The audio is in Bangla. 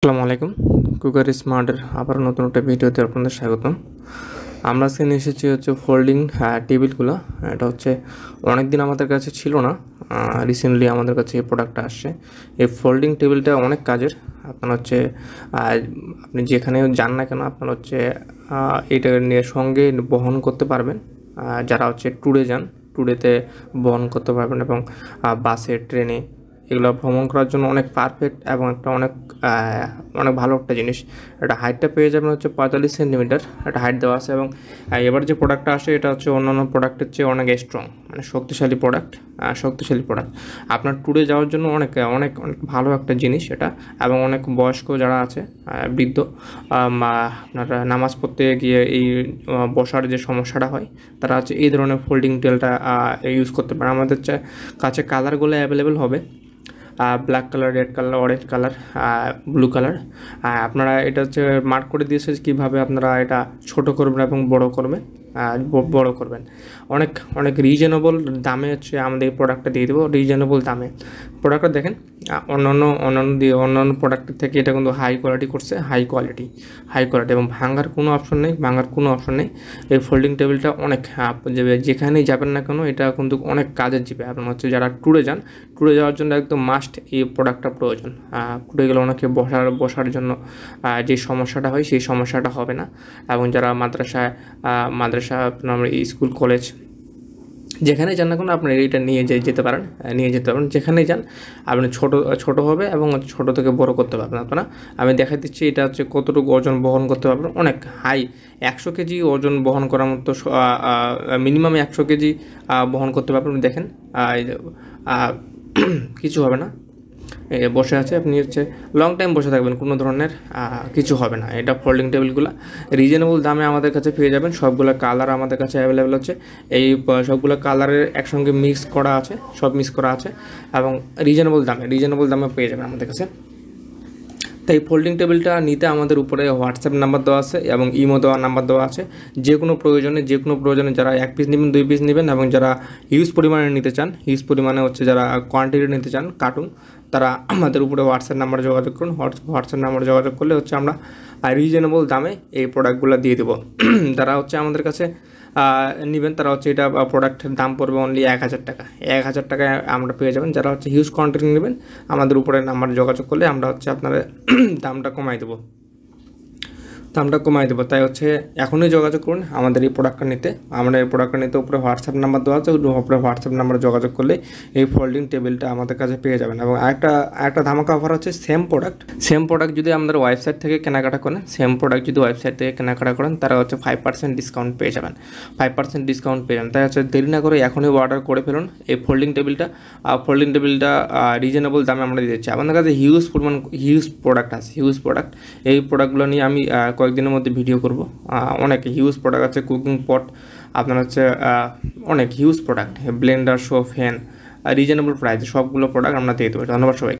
আসসালামু আলাইকুম। কুকার স্মার্টের আবার নতুন একটা ভিডিওতে আপনাদের স্বাগতম। আমরা আজকে নিয়ে এসেছি হচ্ছে ফোল্ডিং টেবিলগুলো। এটা হচ্ছে অনেক দিন আমাদের কাছে ছিল না, রিসেন্টলি আমাদের কাছে এই প্রোডাক্টটা আসছে। এই ফোল্ডিং টেবিলটা অনেক কাজের। আপনার হচ্ছে আপনি যেখানে যান না কেন আপনার হচ্ছে এটা নিয়ে সঙ্গে বহন করতে পারবেন। যারা হচ্ছে ট্যুরে যান, ট্যুরেতে বহন করতে পারবেন এবং বাসে, ট্রেনে এগুলো ভ্রমণ করার জন্য অনেক পারফেক্ট এবং একটা অনেক ভালো একটা জিনিস। এটা হাইটটা পেয়ে যাবেন হচ্ছে 45 সেন্টিমিটার একটা হাইট দেওয়া আছে এবং এবার যে প্রোডাক্টটা আসে এটা হচ্ছে অন্যান্য প্রোডাক্টের চেয়ে অনেক স্ট্রং, মানে শক্তিশালী প্রোডাক্ট। আপনার ট্যুরে যাওয়ার জন্য অনেক অনেক অনেক ভালো একটা জিনিস এটা। এবং অনেক বয়স্ক যারা আছে, বৃদ্ধ, আপনার নামাজ পড়তে গিয়ে এই বসার যে সমস্যাটা হয়, তারা হচ্ছে এই ধরনের ফোল্ডিং টেলটা ইউজ করতে পারে। আমাদের কাছে কালারগুলো অ্যাভেলেবেল হবে, black colour, red colour, orange colour, blue colour. আপনারা এটা হচ্ছে মার্ক করে দিয়েছে কীভাবে আপনারা এটা ছোট করবেন এবং বড় করবেন। অনেক অনেক রিজনেবল দামে হচ্ছে আমাদের এই প্রোডাক্টটা দিয়ে দেবো। রিজনেবল দামে প্রোডাক্টটা দেখেন, অন্যান্য প্রোডাক্টের থেকে এটা কিন্তু হাই কোয়ালিটি এবং ভাঙার কোনো অপশন নেই। এই ফোল্ডিং টেবিলটা অনেক যেখানেই যাবেন না কেন এটা কিন্তু অনেক কাজের জিবে। আপনার হচ্ছে যারা ট্যুরে যাওয়ার জন্য একদম মাস্ট এই প্রোডাক্টটা প্রয়োজন। ট্যুরে গেলে অনেকে বসার জন্য যে সমস্যাটা হয় সেই সমস্যাটা হবে না। এবং যারা মাদ্রাসা আপনার স্কুল, কলেজ যেখানে যান না কোনো আপনার এইটা নিয়ে যেতে পারেন। যেখানেই যান আপনি ছোট হবে এবং ছোট থেকে বড় করতে পারবেন আপনারা। আমি দেখা দিচ্ছি এটা হচ্ছে কতটুকু ওজন বহন করতে পারবেন। অনেক হাই 100 কেজি ওজন বহন করার মতো, মিনিমাম 100 কেজি বহন করতে পারবেন। দেখেন কিছু হবে না, বসে আছে, আপনি হচ্ছে লং টাইম বসে থাকবেন, কোনো ধরনের কিছু হবে না। এটা ফোল্ডিং টেবিলগুলো রিজনেবল দামে আমাদের কাছে পেয়ে যাবেন। সবগুলো কালার আমাদের কাছে অ্যাভেলেবেল হচ্ছে। এই সবগুলো কালারের একসঙ্গে মিক্স করা আছে এবং রিজনেবল দামে পেয়ে যাবেন আমাদের কাছে। তাই ফোল্ডিং টেবিলটা নিতে আমাদের উপরে হোয়াটসঅ্যাপ নাম্বার দেওয়া আছে এবং ইমো নাম্বার দেওয়া আছে। যে কোনো প্রয়োজনে যারা 1 পিস নেবেন, 2 পিস নেবেন এবং যারা হিউজ পরিমাণে নিতে চান, হচ্ছে যারা কোয়ান্টিটি নিতে চান কার্টুন, তারা আমাদের উপরে হোয়াটসঅ্যাপ নাম্বারে যোগাযোগ করুন। হোয়াটসঅ্যাপ নাম্বারে যোগাযোগ করলে হচ্ছে আমরা রিজনেবল দামে এই প্রোডাক্টগুলো দিয়ে দেবো। যারা হচ্ছে আমাদের কাছে নেবেন তারা হচ্ছে এটা প্রোডাক্টের দাম পড়বে অনলি 1000 টাকা। 1000 টাকায় আমরা পেয়ে যাবেন। যারা হচ্ছে হিউজ কোয়ান্টিটি নেবেন আমাদের উপরে নাম্বার যোগাযোগ করলে আমরা হচ্ছে আপনার দামটা কমাই দেবো। তাই হচ্ছে এখনই যোগাযোগ করুন আমাদের এই প্রোডাক্টটা নিতে। উপরে হোয়াটসঅ্যাপ নাম্বার দেওয়া আছে, উপরে হোয়াটসঅ্যাপ নাম্বারে যোগাযোগ করলে এই ফোল্ডিং টেবিলটা আমাদের কাছে পেয়ে যাবেন। এবং একটা ধামাকা অফার হচ্ছে সেম প্রোডাক্ট যদি আমাদের ওয়েবসাইট থেকে কেনাকাটা করেন তারা হচ্ছে 5% ডিসকাউন্ট পেয়ে যাবেন। তাই হচ্ছে দেরি না করে এখনই অর্ডার করে ফেলুন এই ফোল্ডিং টেবিলটা। রিজনেবল দামে আমরা দিয়ে দিচ্ছি। আমাদের কাছে হিউজ প্রোডাক্ট আছে। এই প্রোডাক্টগুলো নিয়ে আমি কয়েকদিনের মধ্যে ভিডিও করব। অনেক হিউজ প্রোডাক্ট আছে, কুকিং পট, আপনার হচ্ছে অনেক huge product, Blender, show, fan, reasonable price, সবগুলো প্রোডাক্ট আমরা দিয়ে দেবো। ধন্যবাদ সবাই।